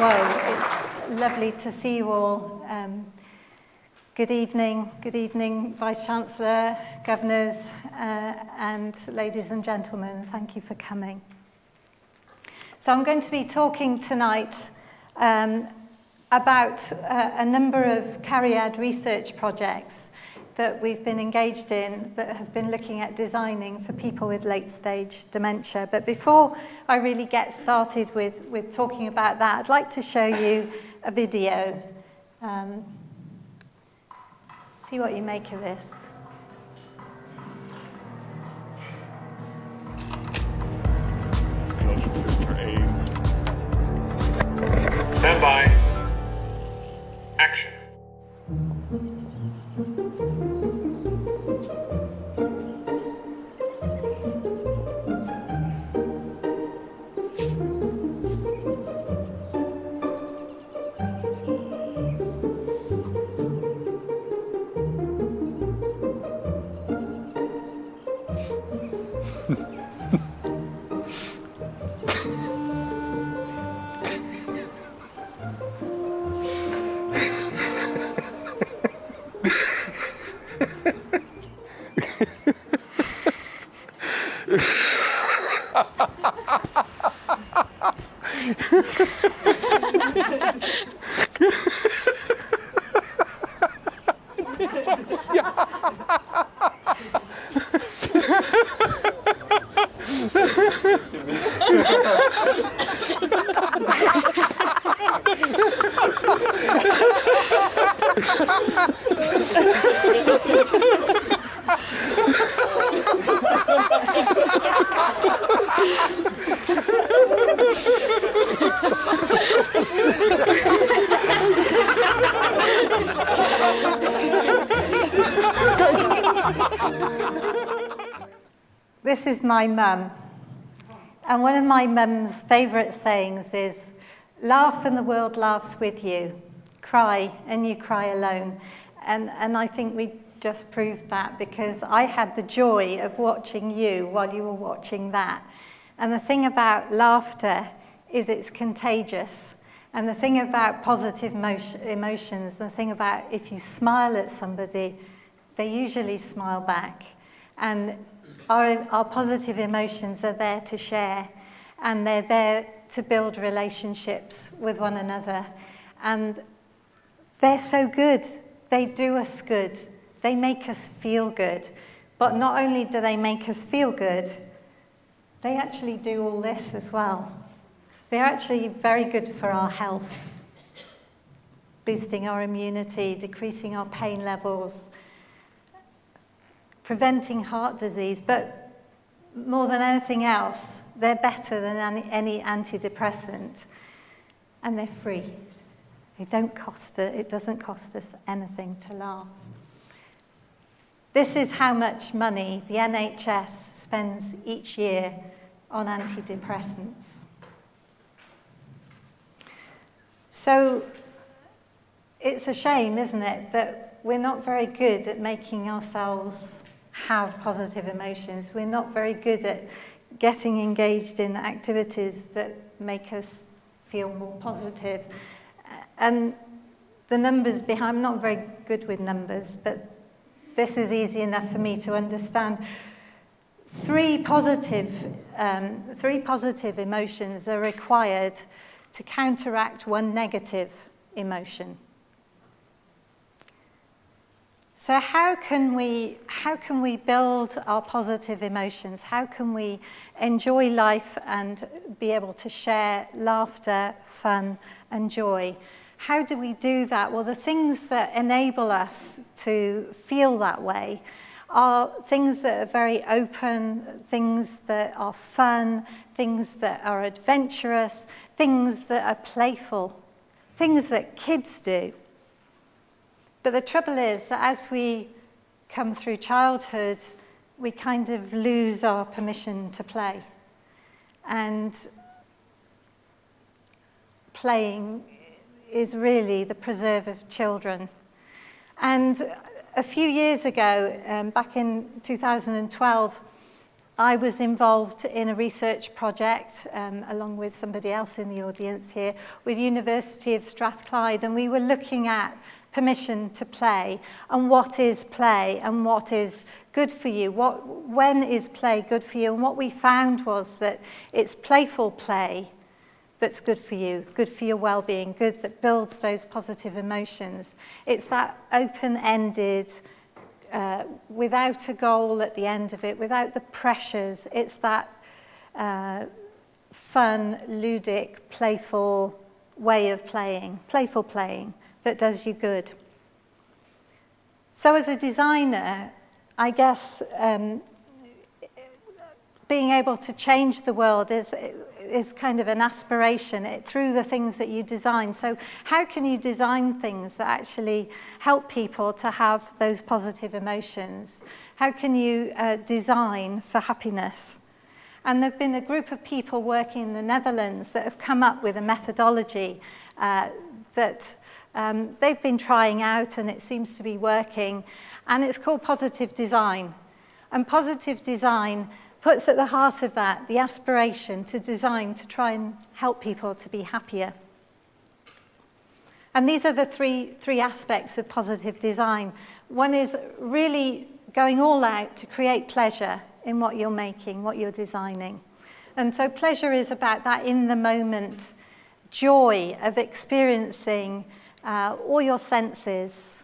Whoa, it's lovely to see you all. Good evening, Vice-Chancellor, Governors, and ladies and gentlemen. Thank you for coming. So I'm going to be talking tonight about a number of Cariad research projects that we've been engaged in that have been looking at designing for people with late-stage dementia. But before I really get started with talking about that, I'd like to show you a video. See what you make of this. Stand by. Action. This is my mum, and one of my mum's favourite sayings is, laugh and the world laughs with you, cry and you cry alone. And I think we just proved that, because I had the joy of watching you while you were watching that. And the thing about laughter is it's contagious. And the thing about positive emotions, the thing about if you smile at somebody, they usually smile back. And our positive emotions are there to share, and they're there to build relationships with one another. And they're so good. They do us good. They make us feel good. But not only do they make us feel good, they actually do all this as well. They're actually very good for our health, boosting our immunity, decreasing our pain levels, preventing heart disease, but more than anything else, they're better than any antidepressant, and they're free. It doesn't cost us anything to laugh. This is how much money the NHS spends each year on antidepressants. So it's a shame, isn't it, that we're not very good at making ourselves have positive emotions. We're not very good at getting engaged in activities that make us feel more positive. And the numbers behind, I'm not very good with numbers, but this is easy enough for me to understand. Three positive emotions are required to counteract one negative emotion. So how can we build our positive emotions? How can we enjoy life and be able to share laughter, fun, and joy? How do we do that? Well, the things that enable us to feel that way are things that are very open, things that are fun, things that are adventurous, things that are playful, things that kids do. But the trouble is that as we come through childhood, we kind of lose our permission to play. And playing is really the preserve of children. And a few years ago, back in 2012, I was involved in a research project, along with somebody else in the audience here, with University of Strathclyde, and we were looking at permission to play, and what is play, and what is good for you, when is play good for you, and what we found was that it's playful play that's good for you, good for your well-being, good that builds those positive emotions. It's that open-ended, without a goal at the end of it, without the pressures. It's that fun, ludic, playful way of playing, playful playing, that does you good. So as a designer, I guess being able to change the world is kind of an aspiration through the things that you design. So how can you design things that actually help people to have those positive emotions? How can you design for happiness? And there have been a group of people working in the Netherlands that have come up with a methodology that they've been trying out, and it seems to be working, and it's called positive design. And positive design puts at the heart of that the aspiration to design to try and help people to be happier. And these are the three aspects of positive design. One is really going all out to create pleasure in what you're making, what you're designing. And so pleasure is about that in-the-moment joy of experiencing all your senses.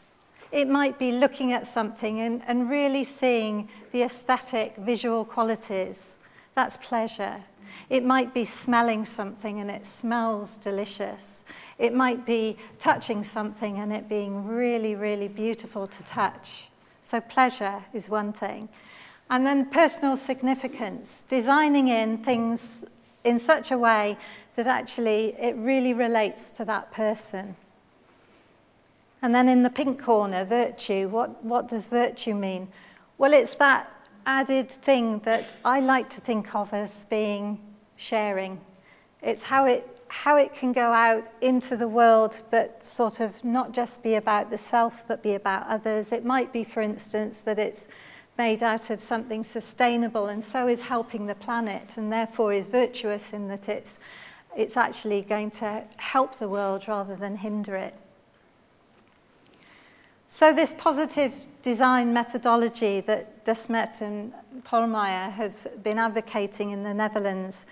It might be looking at something and really seeing the aesthetic, visual qualities. That's pleasure. It might be smelling something and it smells delicious. It might be touching something and it being really, really beautiful to touch. So pleasure is one thing. And then personal significance, designing in things in such a way that actually it really relates to that person. And then in the pink corner, virtue. What does virtue mean? Well, it's that added thing that I like to think of as being sharing. It's how it can go out into the world, but sort of not just be about the self, but be about others. It might be, for instance, that it's made out of something sustainable and so is helping the planet, and therefore is virtuous in that it's actually going to help the world rather than hinder it. So this positive design methodology that De Smet and Polmeyer have been advocating in the Netherlands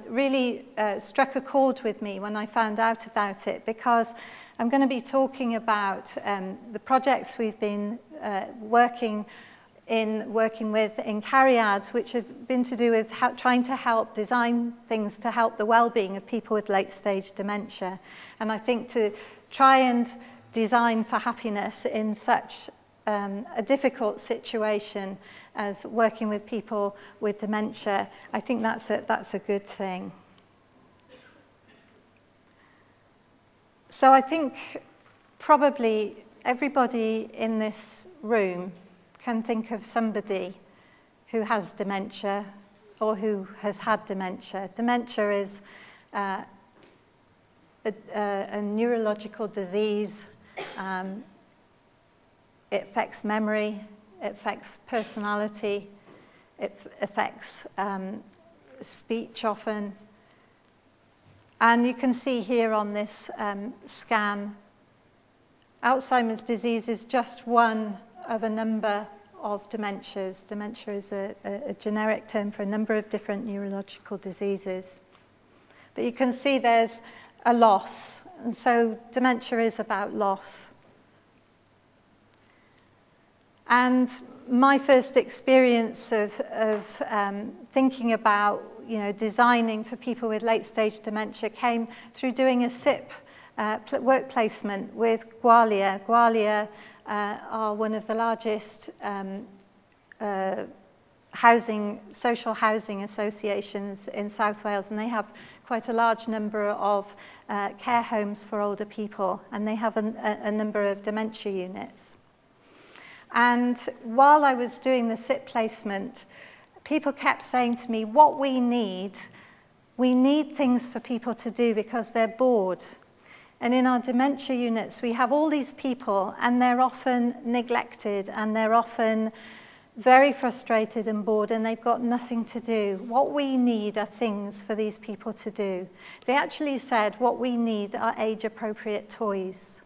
really struck a chord with me when I found out about it, because I'm going to be talking about the projects we've been working with in Cariad, which have been to do with trying to help design things to help the well-being of people with late-stage dementia. And I think to try and design for happiness in such a difficult situation as working with people with dementia, I think that's a good thing. So I think probably everybody in this room can think of somebody who has dementia or who has had dementia. Dementia is a neurological disease. It affects memory, it affects personality, it affects speech often. And you can see here on this scan, Alzheimer's disease is just one of a number of dementias. Dementia is a generic term for a number of different neurological diseases. But you can see there's a loss. And so dementia is about loss. And my first experience of thinking about designing for people with late-stage dementia came through doing a SIP work placement with Gwalia. Gwalia are one of the largest social housing associations in South Wales, and they have quite a large number of care homes for older people, and they have a number of dementia units. And while I was doing the SIP placement, people kept saying to me, what we need things for people to do because they're bored. And in our dementia units, we have all these people, and they're often neglected, and they're often very frustrated and bored, and they've got nothing to do. What we need are things for these people to do. They actually said what we need are age-appropriate toys.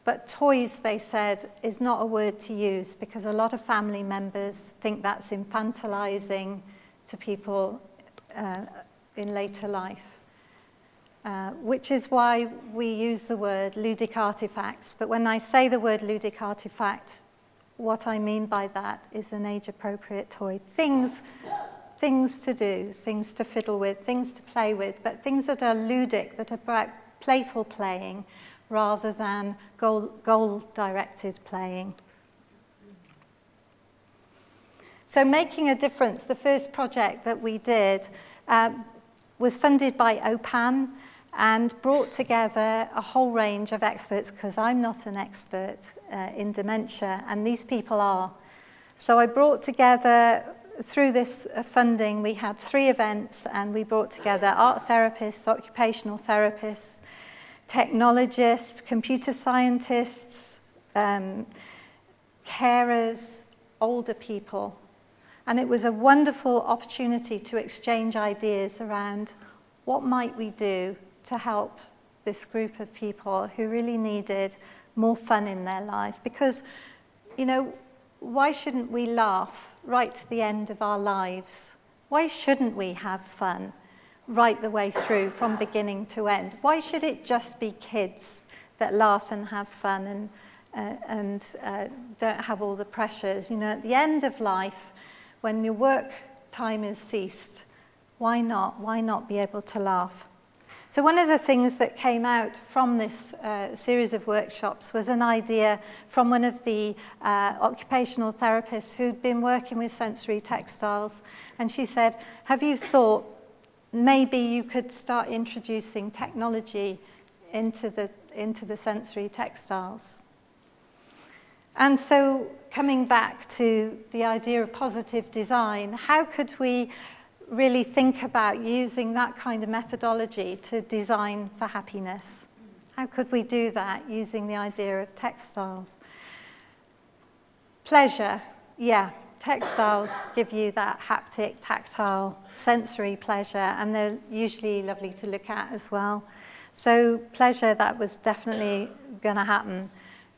But toys, they said, is not a word to use because a lot of family members think that's infantilizing to people in later life. Which is why we use the word ludic artifacts. But when I say the word ludic artifact, what I mean by that is an age-appropriate toy. Things to do, things to fiddle with, things to play with, but things that are ludic, that are about playful playing, rather than goal-directed playing. So making a difference, the first project that we did was funded by OPAN and brought together a whole range of experts, because I'm not an expert in dementia, and these people are. So I brought together, through this funding, we had 3 events, and we brought together art therapists, occupational therapists, technologists, computer scientists, carers, older people. And it was a wonderful opportunity to exchange ideas around what might we do to help this group of people who really needed more fun in their life. Because, you know, why shouldn't we laugh right to the end of our lives? Why shouldn't we have fun right the way through, from beginning to end? Why should it just be kids that laugh and have fun and don't have all the pressures? You know, at the end of life, when your work time is ceased, why not be able to laugh? So one of the things that came out from this series of workshops was an idea from one of the occupational therapists who'd been working with sensory textiles. And she said, have you thought maybe you could start introducing technology into the sensory textiles? And so coming back to the idea of positive design, how could we really think about using that kind of methodology to design for happiness? How could we do that using the idea of textiles? Pleasure, yeah. Textiles give you that haptic, tactile, sensory pleasure, and they're usually lovely to look at as well. So pleasure, that was definitely going to happen.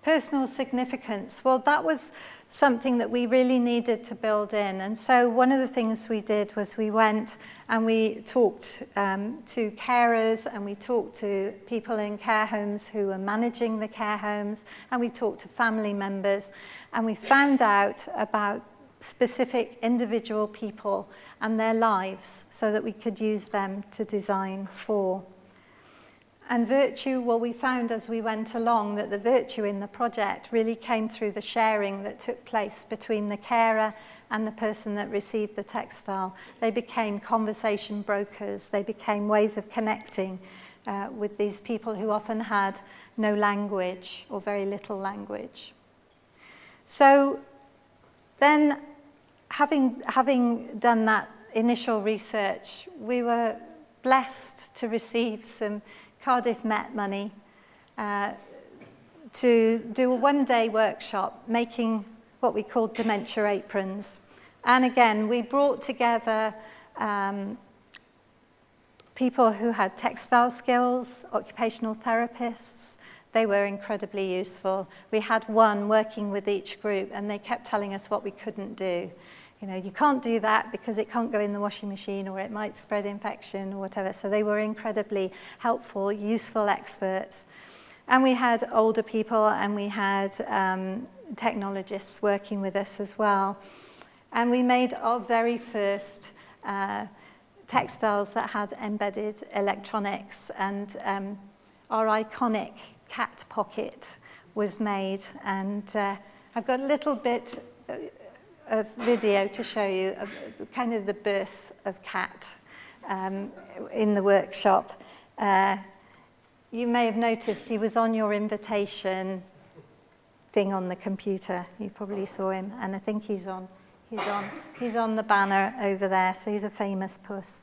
Personal significance, well, that was something that we really needed to build in. And so one of the things we did was we went and we talked to carers, and we talked to people in care homes who were managing the care homes, and we talked to family members, and we found out about specific individual people and their lives so that we could use them to design for. And virtue, well, we found as we went along that the virtue in the project really came through the sharing that took place between the carer and the person that received the textile. They became conversation brokers. They became ways of connecting with these people who often had no language or very little language. So then, having done that initial research, we were blessed to receive some Cardiff Met money to do a one-day workshop making what we called dementia aprons. And again, we brought together people who had textile skills, occupational therapists. They were incredibly useful. We had one working with each group, and they kept telling us what we couldn't do. You know, you can't do that because it can't go in the washing machine, or it might spread infection or whatever. So they were incredibly helpful, useful experts. And we had older people, and we had technologists working with us as well. And we made our very first textiles that had embedded electronics, and our iconic cat pocket was made. And I've got a little bit of video to show you of kind of the birth of Cat in the workshop. You may have noticed he was on your invitation thing on the computer. You probably saw him, and I think he's on the banner over there, so he's a famous puss.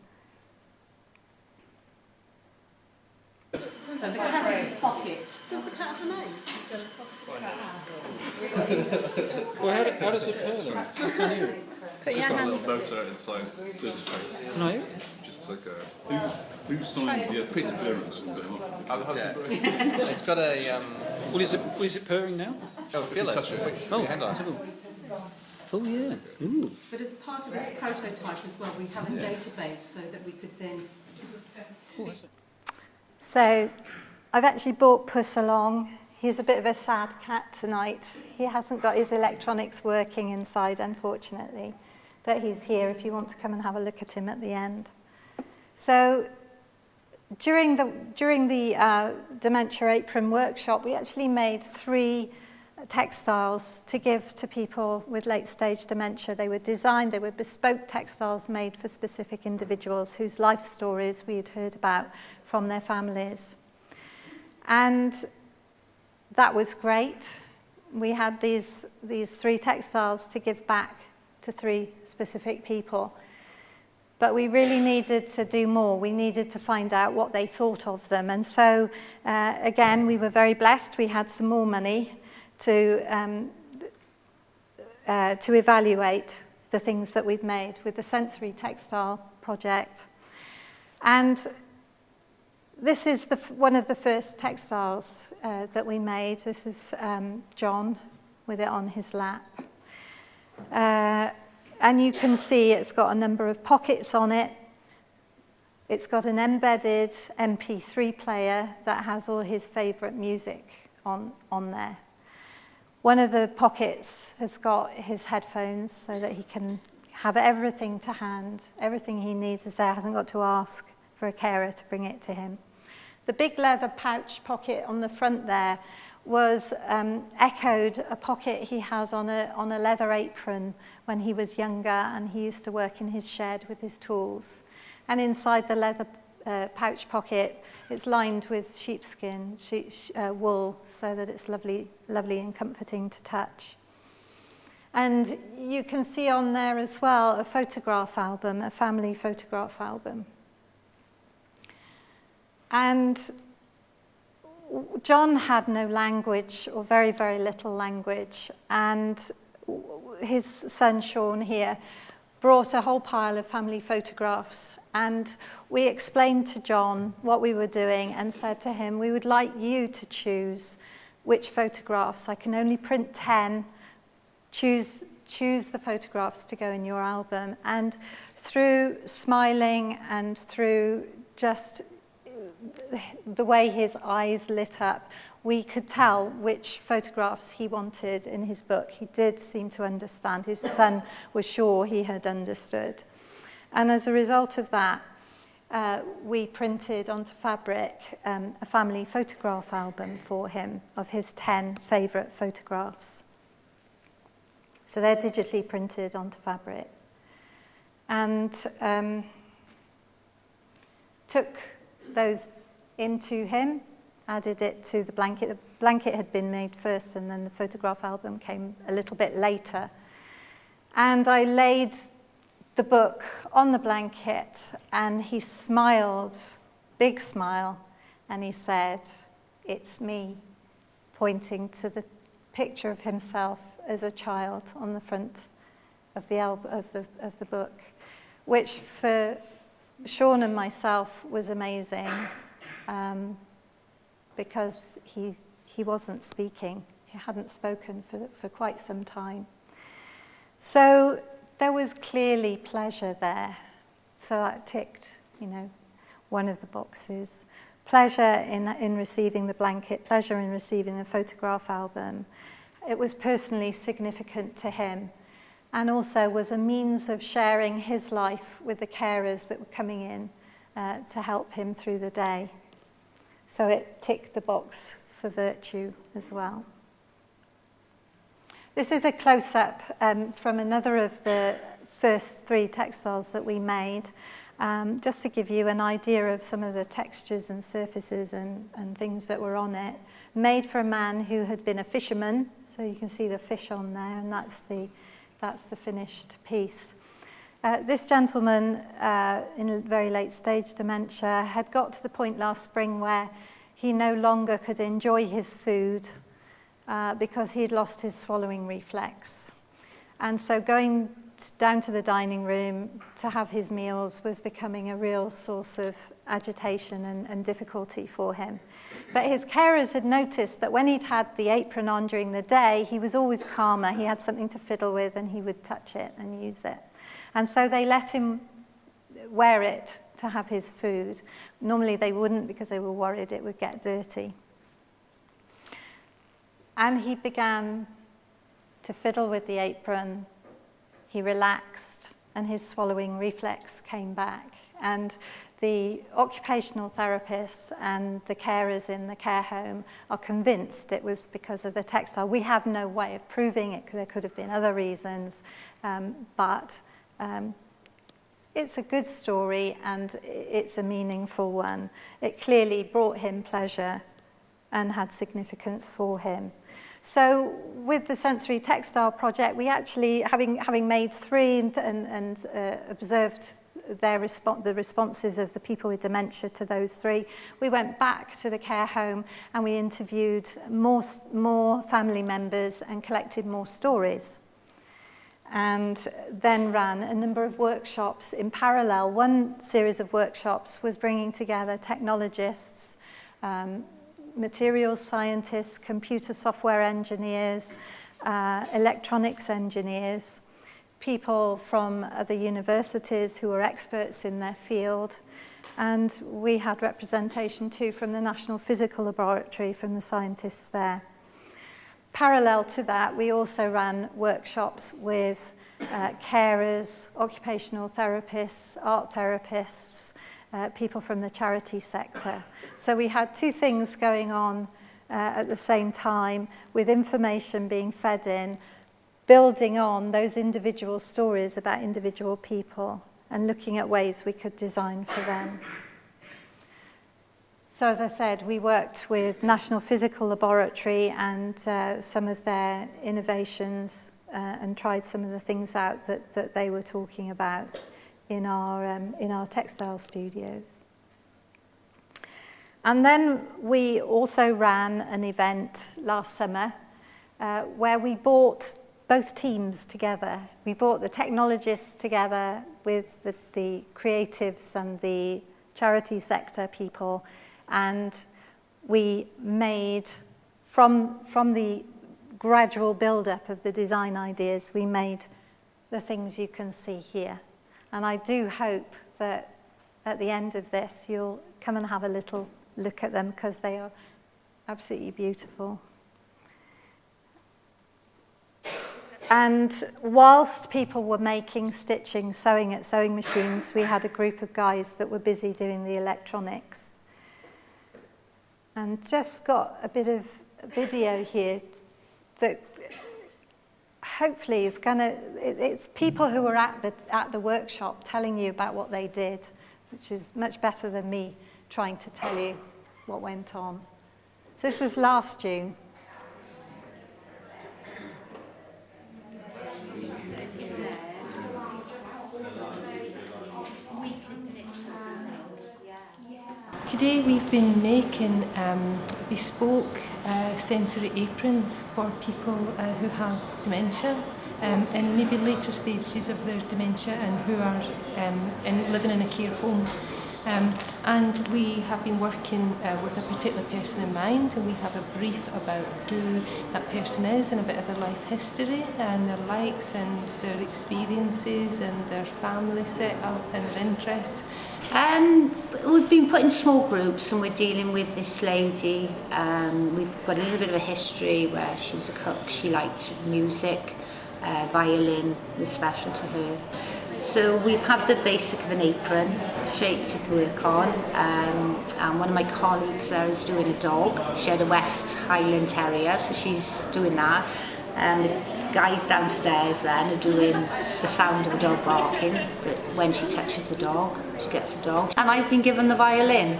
So the cat is in the pocket. Does the cat have a name? Does the cat have? Well, how does it purr then? I can't hear it. It's just got a little motor inside the face. No? Just like a... Who signed the Peter clearance? It's got a... Well, is it purring now? Oh, feel it. touch it. Wait, Oh, hang on. Oh, yeah. Ooh. But as part of this prototype as well, we have a database so that we could then... So I've actually brought Puss along. He's a bit of a sad cat tonight. He hasn't got his electronics working inside, unfortunately. But he's here if you want to come and have a look at him at the end. So during the Dementia Apron workshop, we actually made 3 textiles to give to people with late-stage dementia. They were bespoke textiles made for specific individuals whose life stories we had heard about from their families. And that was great. We had these 3 textiles to give back to 3 specific people. But we really needed to do more. We needed to find out what they thought of them. And so, again, we were very blessed. We had some more money to evaluate the things that we'd made with the Sensory Textile project. And this is one of the first textiles that we made. This is John with it on his lap. And you can see it's got a number of pockets on it. It's got an embedded MP3 player that has all his favourite music on there. One of the pockets has got his headphones so that he can have everything to hand. Everything he needs is there. Hasn't got to ask for a carer to bring it to him. The big leather pouch pocket on the front there was echoed a pocket he had on a leather apron when he was younger, and he used to work in his shed with his tools. And inside the leather pouch pocket, it's lined with sheepskin, wool, so that it's lovely and comforting to touch. And you can see on there as well a photograph album, a family photograph album. And John had no language, or very, very little language, and his son Sean here brought a whole pile of family photographs, and we explained to John what we were doing and said to him, we would like you to choose which photographs. I can only print 10. Choose the photographs to go in your album. And through smiling and through just the way his eyes lit up, we could tell which photographs he wanted in his book. He did seem to understand. His son was sure he had understood. And as a result of that, we printed onto fabric a family photograph album for him of his 10 favourite photographs. So they're digitally printed onto fabric. And took those into him, added it to the blanket. The blanket had been made first, and then the photograph album came a little bit later. And I laid the book on the blanket, and he smiled, big smile, and he said, "It's me," pointing to the picture of himself as a child on the front of the book, which for Sean and myself was amazing, because he wasn't speaking. He hadn't spoken for quite some time. So there was clearly pleasure there. So that ticked, one of the boxes. Pleasure in receiving the blanket, pleasure in receiving the photograph album. It was personally significant to him, and also was a means of sharing his life with the carers that were coming in to help him through the day. So it ticked the box for virtue as well. This is a close-up from another of the first 3 textiles that we made, just to give you an idea of some of the textures and surfaces and things that were on it. Made for a man who had been a fisherman, so you can see the fish on there, and that's the finished piece. This gentleman, in very late stage dementia, had got to the point last spring where he no longer could enjoy his food. because he'd lost his swallowing reflex. And so going down to the dining room to have his meals was becoming a real source of agitation and difficulty for him. But his carers had noticed that when he'd had the apron on during the day, he was always calmer. He had something to fiddle with and he would touch it and use it. And so they let him wear it to have his food. Normally they wouldn't because they were worried it would get dirty. And he began to fiddle with the apron. He relaxed and his swallowing reflex came back. And the occupational therapist and the carers in the care home are convinced it was because of the textile. We have no way of proving it, because there could have been other reasons, but it's a good story and it's a meaningful one. It clearly brought him pleasure and had significance for him. So with the Sensory Textile project, we actually, having made 3 and observed the responses of the people with dementia to those 3, we went back to the care home and we interviewed more family members and collected more stories. And then ran a number of workshops in parallel. One series of workshops was bringing together technologists, materials scientists, computer software engineers, electronics engineers, people from other universities who were experts in their field. And we had representation too from the National Physical Laboratory, from the scientists there. Parallel to that, we also ran workshops with carers, occupational therapists, art therapists, people from the charity sector. So we had 2 things going on at the same time, with information being fed in, building on those individual stories about individual people and looking at ways we could design for them. So as I said, we worked with National Physical Laboratory and some of their innovations and tried some of the things out that they were talking about in our textile studios. And then we also ran an event last summer where we brought both teams together. We brought the technologists together with the creatives and the charity sector people, and we made, from the gradual build-up of the design ideas, we made the things you can see here. And I do hope that at the end of this, you'll come and have a little look at them, because they are absolutely beautiful. And whilst people were making, stitching, sewing at sewing machines, we had a group of guys that were busy doing the electronics. And just got a bit of video here that hopefully is it's people who were at the workshop telling you about what they did, which is much better than me trying to tell you what went on. So this was last June. Today we've been making bespoke sensory aprons for people who have dementia in maybe later stages of their dementia and who are living in a care home. And we have been working with a particular person in mind, and we have a brief about who that person is and a bit of their life history and their likes and their experiences and their family setup and their interests. We've been put in small groups and we're dealing with this lady. We've got a little bit of a history where she was a cook, she liked music, violin was special to her. So we've had the basic of an apron shape to work on, and one of my colleagues there is doing a dog. She had a West Highland Terrier, so she's doing that. And the guys downstairs then are doing the sound of a dog barking, that when she touches the dog, she gets the dog. And I've been given the violin.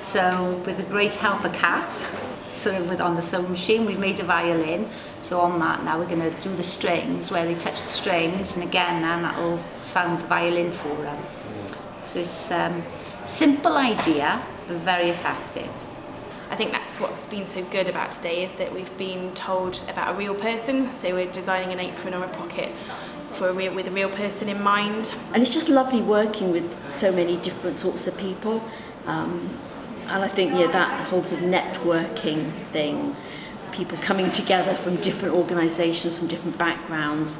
So with the great help of Cathy, sort of on the sewing machine, we've made a violin. So on that now we're going to do the strings, where they touch the strings, and again then that'll sound the violin for them. So it's a simple idea, but very effective. I think that's what's been so good about today, is that we've been told about a real person. So we're designing an apron or a pocket with a real person in mind. And it's just lovely working with so many different sorts of people. And I think that whole sort of networking thing, people coming together from different organisations, from different backgrounds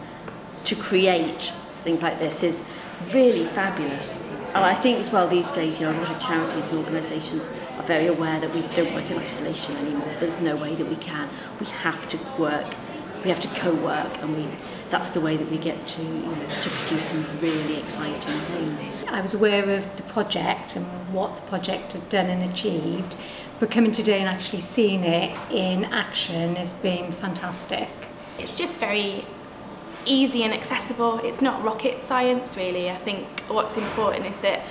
to create things like this is really fabulous. And I think as well these days, a lot of charities and organisations are very aware that we don't work in isolation anymore. There's no way that we can. We have to work, we have to co-work, and that's the way that we get to, to produce some really exciting things. I was aware of the project and what the project had done and achieved, but coming today and actually seeing it in action has been fantastic. It's just very easy and accessible. It's not rocket science, really. I think what's important is that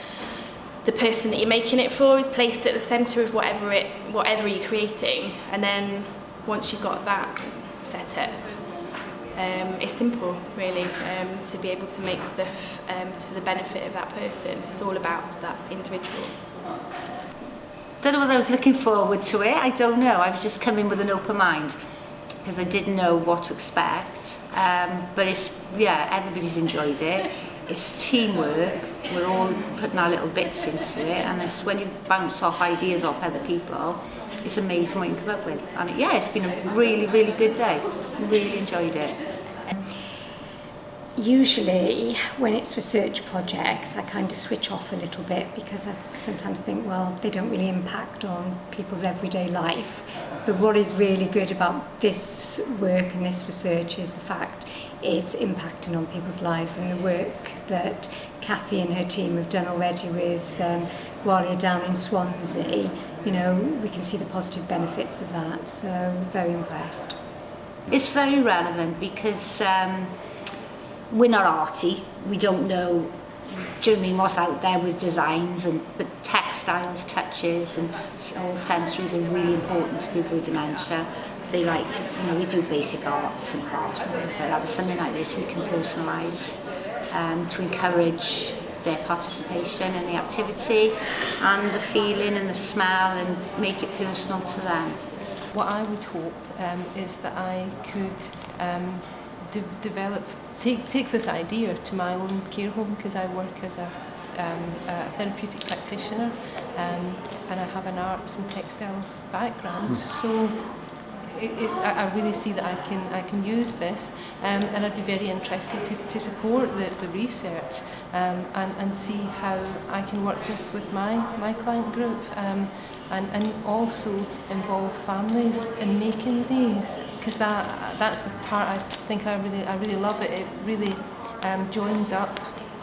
the person that you're making it for is placed at the centre of whatever you're creating, and then once you've got that set up, it's simple, really, to be able to make stuff to the benefit of that person. It's all about that individual. Don't know whether I was looking forward to it. I don't know. I was just coming with an open mind because I didn't know what to expect. But everybody's enjoyed it. It's teamwork. We're all putting our little bits into it, and it's when you bounce off ideas off other people, it's amazing what you come up with. And it's been a really, really good day. Really enjoyed it. Usually when it's research projects, I kind of switch off a little bit because I sometimes think, well, they don't really impact on people's everyday life. But what is really good about this work and this research is the fact it's impacting on people's lives, and the work that Cathy and her team have done already with Gwalia down in Swansea, we can see the positive benefits of that. So very impressed. It's very relevant because we're not arty. We don't know, do you know what I mean, what's out there with designs, but textiles, touches and all sensories are really important to people with dementia. They like to, we do basic arts and crafts and things like that, but something like this we can personalise to encourage their participation in the activity and the feeling and the smell, and make it personal to them. What I would hope is that I could take this idea to my own care home, because I work as a therapeutic practitioner and I have an arts and textiles background. So I really see that I can use this, and I'd be very interested to support the research and see how I can work with my client group, and also involve families in making these, because that's the part I think I really love it. It really joins up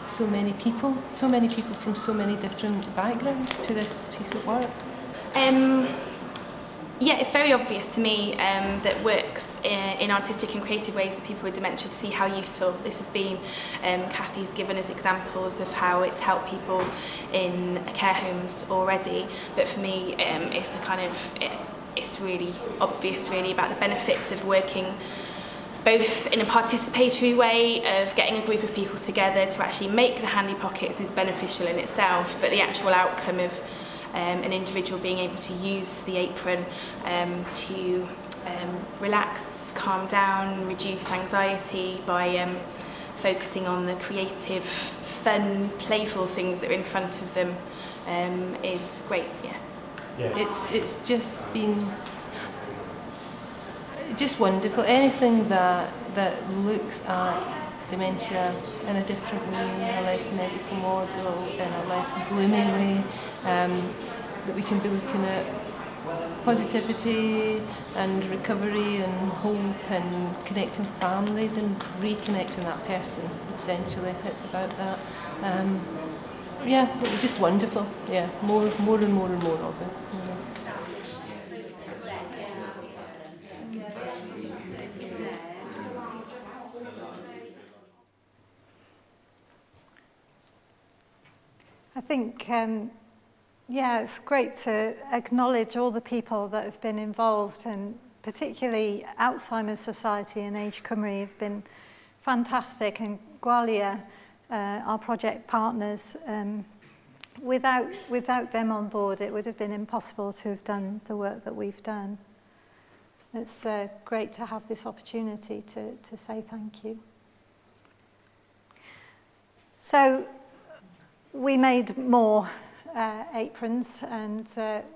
so many people from so many different backgrounds to this piece of work. It's very obvious to me that works in artistic and creative ways with people with dementia, to see how useful this has been. Cathy's given us examples of how it's helped people in care homes already, but for me it's really obvious really about the benefits of working both in a participatory way, of getting a group of people together to actually make the handy pockets is beneficial in itself, but the actual outcome of an individual being able to use the apron to relax, calm down, reduce anxiety by focusing on the creative, fun, playful things that are in front of them is great. It's just been just wonderful. Anything that looks at dementia in a different way, in a less medical model, in a less gloomy way, that we can be looking at positivity and recovery and hope and connecting families and reconnecting that person, essentially. It's about that. Just wonderful. More and more and more of it. I think, it's great to acknowledge all the people that have been involved, and particularly Alzheimer's Society and Age Cymru have been fantastic, and Gwalia, our project partners, without them on board, it would have been impossible to have done the work that we've done. It's great to have this opportunity to say thank you. So we made more aprons, and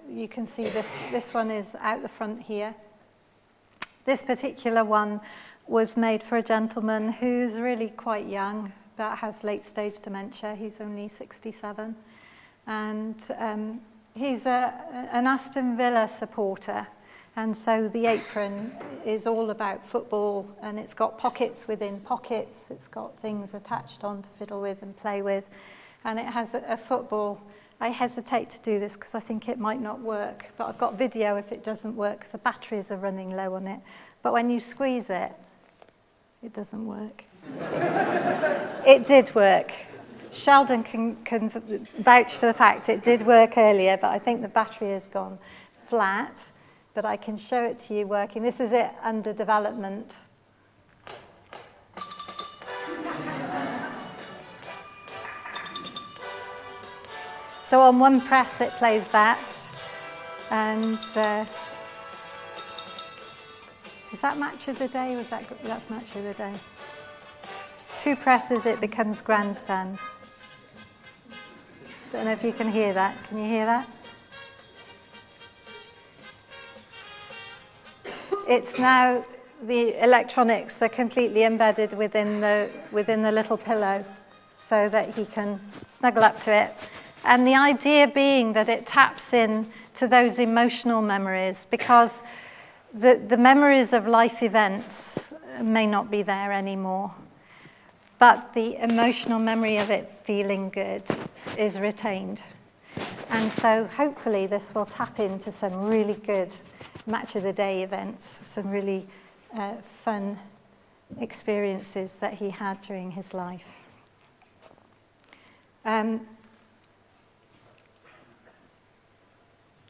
you can see this one is out the front here. This particular one was made for a gentleman who's really quite young, but has late-stage dementia. He's only 67. And he's an Aston Villa supporter. And so the apron is all about football, and it's got pockets within pockets. It's got things attached on to fiddle with and play with. And it has a football. I hesitate to do this because I think it might not work, but I've got video if it doesn't work because the batteries are running low on it. But when you squeeze it, it doesn't work. It did work. Sheldon can vouch for the fact it did work earlier, but I think the battery has gone flat. But I can show it to you working. This is it under development. So on one press it plays that, and is that match of the day? Was that's match of the day? 2 presses it becomes grandstand. Don't know if you can hear that. Can you hear that? It's now, the electronics are completely embedded within the little pillow so that he can snuggle up to it. And the idea being that it taps in to those emotional memories, because the memories of life events may not be there anymore, but the emotional memory of it feeling good is retained. And so hopefully this will tap into some really good match of the day events, some really fun experiences that he had during his life.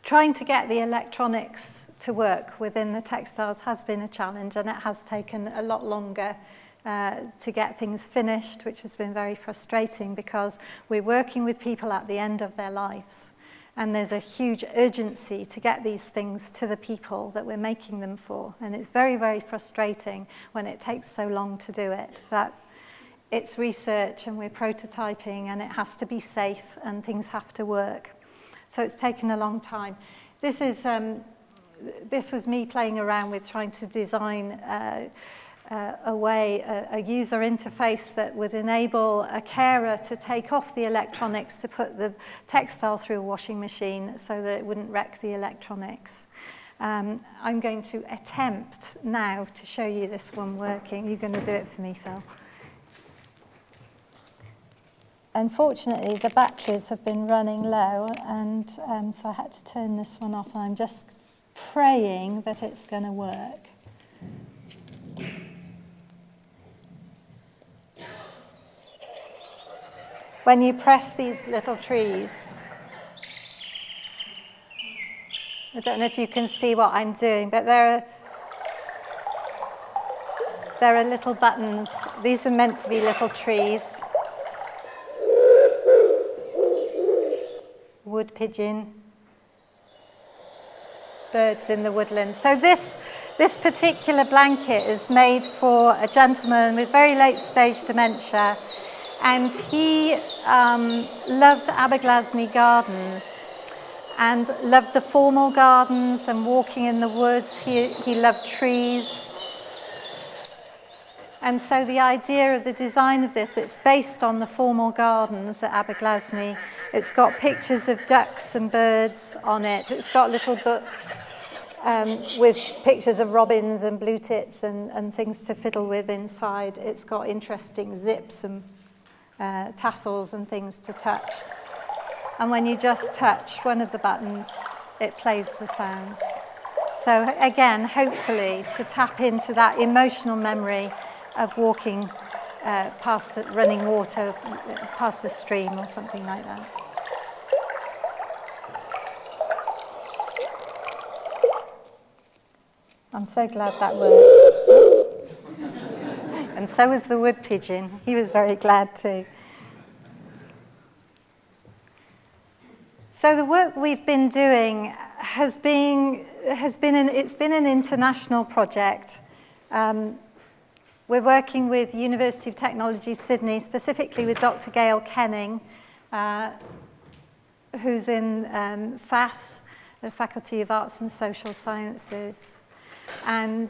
Trying to get the electronics to work within the textiles has been a challenge, and it has taken a lot longer to get things finished, which has been very frustrating because we're working with people at the end of their lives. And there's a huge urgency to get these things to the people that we're making them for. And it's very, very frustrating when it takes so long to do it. But it's research and we're prototyping, and it has to be safe and things have to work. So it's taken a long time. This was me playing around with trying to design a user interface that would enable a carer to take off the electronics to put the textile through a washing machine so that it wouldn't wreck the electronics. I'm going to attempt now to show you this one working. You're going to do it for me, Phil. Unfortunately, the batteries have been running low, and so I had to turn this one off. I'm just praying that it's going to work. When you press these little trees, I don't know if you can see what I'm doing, but there are little buttons. These are meant to be little trees. Wood pigeon, birds in the woodland. So this particular blanket is made for a gentleman with very late stage dementia, and he loved Aberglasney Gardens and loved the formal gardens and walking in the woods. He loved trees. And so the idea of the design of this, it's based on the formal gardens at Aberglasney. It's got pictures of ducks and birds on it. It's got little books with pictures of robins and blue tits and things to fiddle with inside. It's got interesting zips and tassels and things to touch. And when you just touch one of the buttons, it plays the sounds. So again, hopefully to tap into that emotional memory of walking past running water, past a stream or something like that. I'm so glad that worked. And so was the wood pigeon. He was very glad too. So the work we've been doing has been an international project. We're working with University of Technology Sydney, specifically with Dr. Gail Kenning, who's in FAS, the Faculty of Arts and Social Sciences. And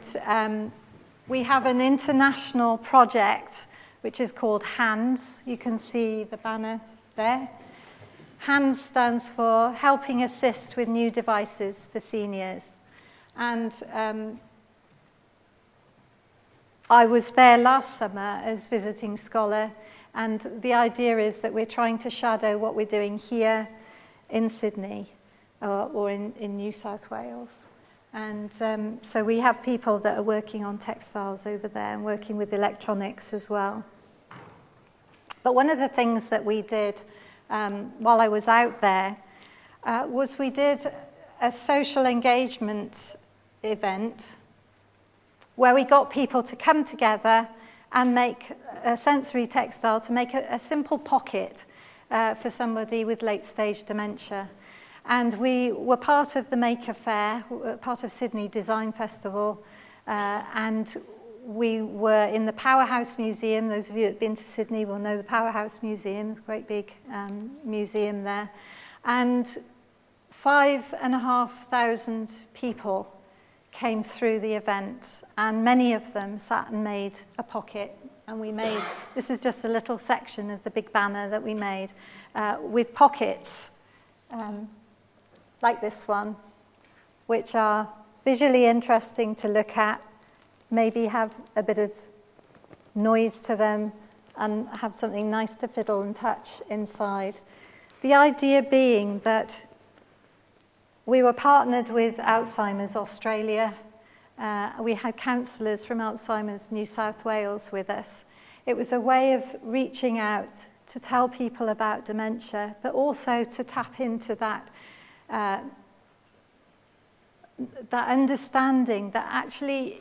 we have an international project which is called HANDS. You can see the banner there. HANDS stands for Helping Assist with New Devices for Seniors. And I was there last summer as visiting scholar, and the idea is that we're trying to shadow what we're doing here in Sydney or in New South Wales. And so we have people that are working on textiles over there and working with electronics as well. But one of the things that we did while I was out there was we did a social engagement event where we got people to come together and make a sensory textile to make a simple pocket for somebody with late-stage dementia. And we were part of the Maker Fair, part of Sydney Design Festival, and we were in the Powerhouse Museum. Those of you that have been to Sydney will know the Powerhouse Museum. It's a great big museum there. And 5,500 people came through the event, and many of them sat and made a pocket. And we made, this is just a little section of the big banner that we made, with pockets like this one, which are visually interesting to look at, maybe have a bit of noise to them, and have something nice to fiddle and touch inside. The idea being that we were partnered with Alzheimer's Australia. We had counsellors from Alzheimer's New South Wales with us. It was a way of reaching out to tell people about dementia, but also to tap into that understanding that actually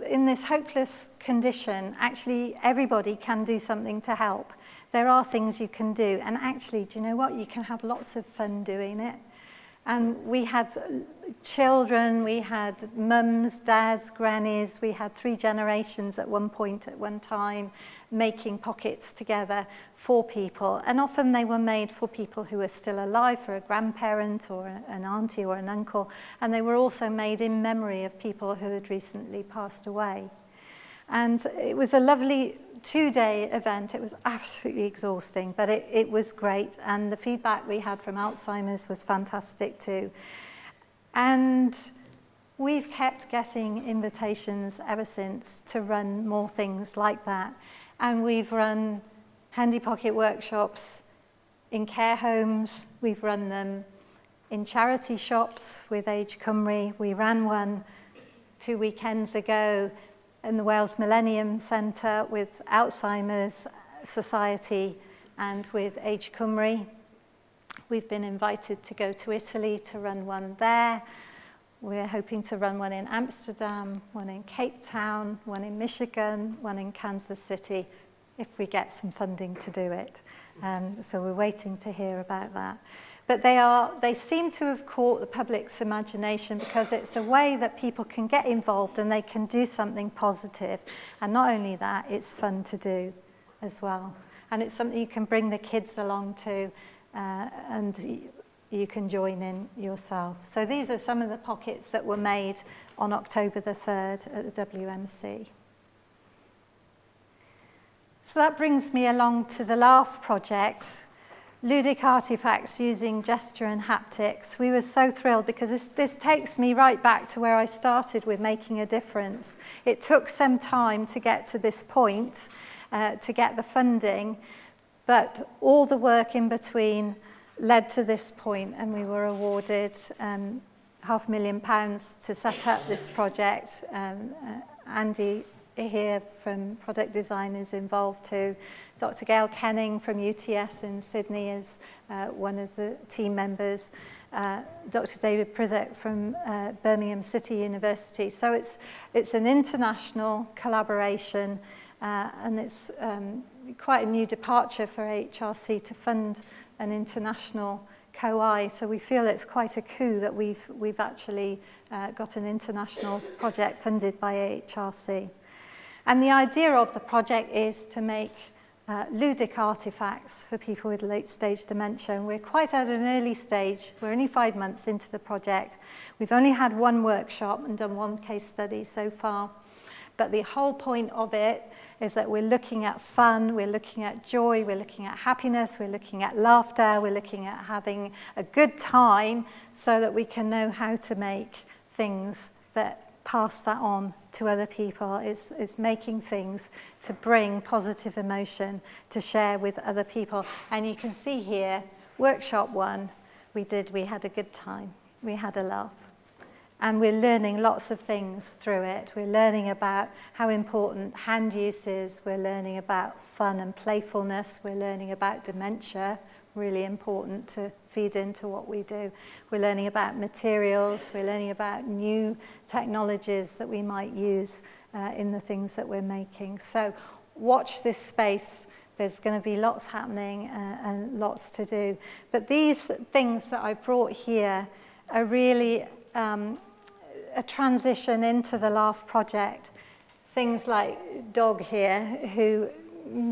in this hopeless condition, actually everybody can do something to help. There are things you can do, and actually, do you know what? You can have lots of fun doing it. And we had children, we had mums, dads, grannies, we had 3 generations at one point, at one time, making pockets together for people. And often they were made for people who are still alive, for a grandparent or an auntie or an uncle. And they were also made in memory of people who had recently passed away. And it was a lovely 2-day event. It was absolutely exhausting, but it was great. And the feedback we had from Alzheimer's was fantastic too. And we've kept getting invitations ever since to run more things like that. And we've run handy pocket workshops in care homes. We've run them in charity shops with Age Cymru. We ran one 2 weekends ago in the Wales Millennium Centre with Alzheimer's Society and with Age Cymru. We've been invited to go to Italy to run one there. We're hoping to run one in Amsterdam, one in Cape Town, one in Michigan, one in Kansas City, if we get some funding to do it. So we're waiting to hear about that. But they seem to have caught the public's imagination because it's a way that people can get involved and they can do something positive. And not only that, it's fun to do as well. And it's something you can bring the kids along to, and you can join in yourself. So these are some of the pockets that were made on October the 3rd at the WMC. So that brings me along to the LAUGH project, Ludic Artifacts Using Gesture and Haptics. We were so thrilled because this takes me right back to where I started with making a difference. It took some time to get to this point, to get the funding, but all the work in between led to this point, and we were awarded £500,000 to set up this project. Andy here from Product Design is involved too. Dr. Gail Kenning from UTS in Sydney is one of the team members. Dr. David Prithik from Birmingham City University. So it's an international collaboration, and it's quite a new departure for HRC to fund an international COI, so we feel it's quite a coup that we've actually got an international project funded by AHRC. And the idea of the project is to make ludic artifacts for people with late-stage dementia. And we're quite at an early stage. We're only 5 months into the project. We've only had one workshop and done one case study so far. But the whole point of it is that we're looking at fun, we're looking at joy, we're looking at happiness, we're looking at laughter, we're looking at having a good time so that we can know how to make things that pass that on to other people. Is making things to bring positive emotion to share with other people. And you can see here, workshop 1, we had a good time, we had a laugh. And we're learning lots of things through it. We're learning about how important hand use is. We're learning about fun and playfulness. We're learning about dementia, really important to feed into what we do. We're learning about materials. We're learning about new technologies that we might use in the things that we're making. So watch this space. There's going to be lots happening and lots to do. But these things that I brought here are really a transition into the Laugh project. Things like Dog here, who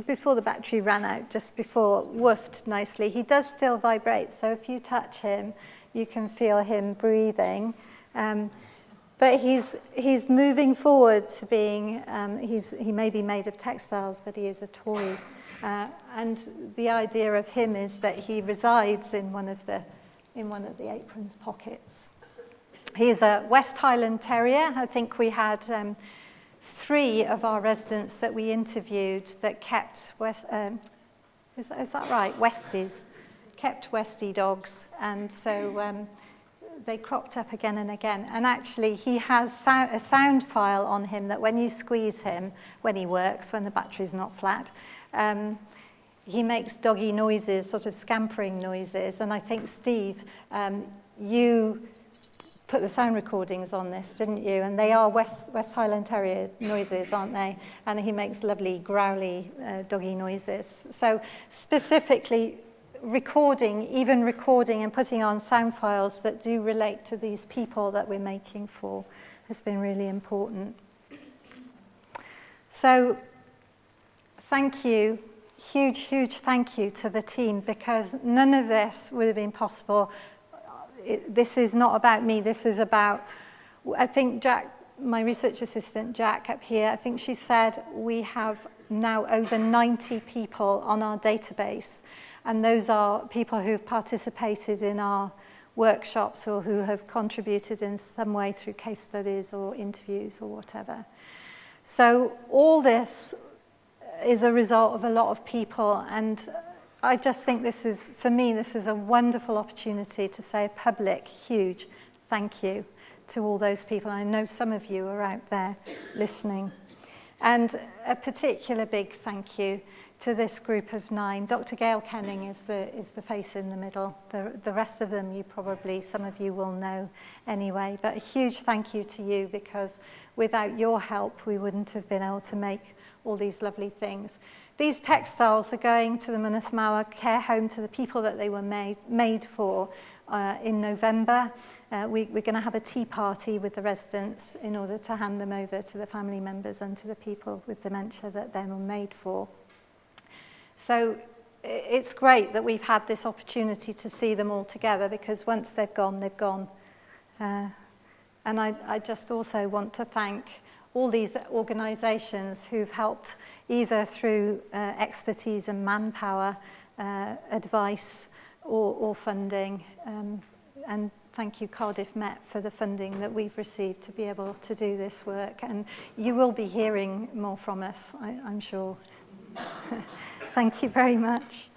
before the battery ran out, just before, woofed nicely. He does still vibrate, so if you touch him, you can feel him breathing. But he's moving forward to being, he may be made of textiles, but he is a toy. And the idea of him is that he resides in one of the apron's pockets. He is a West Highland Terrier. I think we had 3 of our residents that we interviewed that kept, is that right? Westies. Kept Westie dogs. And so they cropped up again and again. And actually, he has a sound file on him that when you squeeze him, when he works, when the battery's not flat, he makes doggy noises, sort of scampering noises. And I think, Steve, you put the sound recordings on this, didn't you? And they are West Highland Terrier noises, aren't they? And he makes lovely growly doggy noises. So specifically recording and putting on sound files that do relate to these people that we're making for has been really important. So thank you, huge thank you to the team, because none of this would have been possible. This is not about me, this is about, I think Jack, my research assistant, Jack up here, I think she said we have now over 90 people on our database, and those are people who've participated in our workshops or who have contributed in some way through case studies or interviews or whatever. So all this is a result of a lot of people, and I just think this is, for me, this is a wonderful opportunity to say a public, huge thank you to all those people. I know some of you are out there listening. And a particular big thank you to this group of 9. Dr. Gail Kenning is the face in the middle. The rest of them, some of you will know anyway. But a huge thank you to you, because without your help, we wouldn't have been able to make all these lovely things. These textiles are going to the Mynydd care home, to the people that they were made for in November. We're going to have a tea party with the residents in order to hand them over to the family members and to the people with dementia that they were made for. So it's great that we've had this opportunity to see them all together, because once they've gone, they've gone. And I just also want to thank all these organisations who've helped either through expertise and manpower, advice or funding. And thank you, Cardiff Met, for the funding that we've received to be able to do this work. And you will be hearing more from us, I'm sure. Thank you very much.